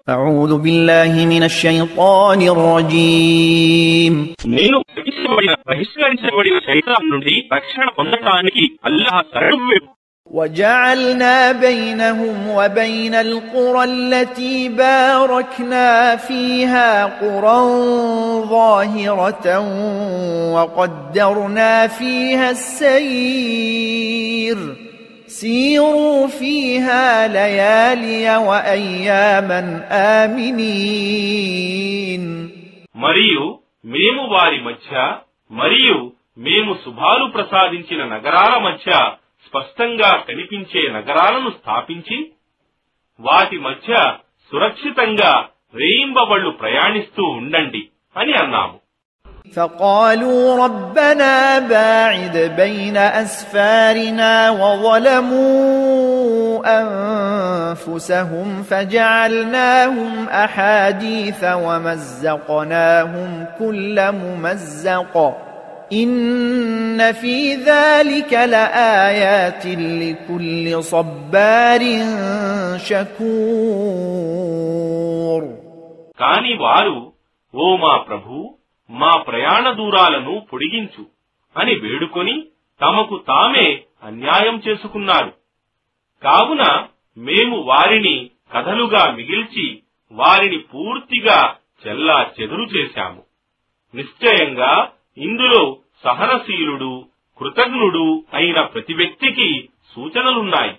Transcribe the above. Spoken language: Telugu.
أعوذ بالله من الشيطان الرجيم నేను బహిష్కరించబడిన శైతాన్ నుండి రక్షణ పొందడానికి అల్లాహ్ శరణు. وجعلنا بينهم وبين القرى التي باركنا فيها قرى ظاهرة وقدرنا فيها السير سيروا فيها ليالي وأياما آمنين. మరియు మేము వారి మధ్య మరియు మేము శుభాలు ప్రసాదించిన నగరాల మధ్య స్పష్టంగా కనిపించే నగరాలను స్థాపించి వాటి మధ్య సురక్షితంగా రేయింబవళ్లు ప్రయాణిస్తూ ఉండండి అని అన్నాము. فقالوا ربنا باعد بين أسفارنا وظلموا أنفسهم فجعلناهم أحاديث ومزقناهم كل ممزق إن في ذلك لآيات لكل صبار شكور. కాని వారు, ఓ మా ప్రభు, మా ప్రయాణ దూరాలను పొడిగించు అని వేడుకొని తమకు తామే అన్యాయం చేసుకున్నారు. కావున మేము వారిని కథలుగా మిగిల్చి వారిని పూర్తిగా చెల్లా చెదురు చేశాము. నిశ్చయంగా ఇందులో సహనశీలుడు, కృతజ్ఞుడు అయిన ప్రతి వ్యక్తికి సూచనలున్నాయి.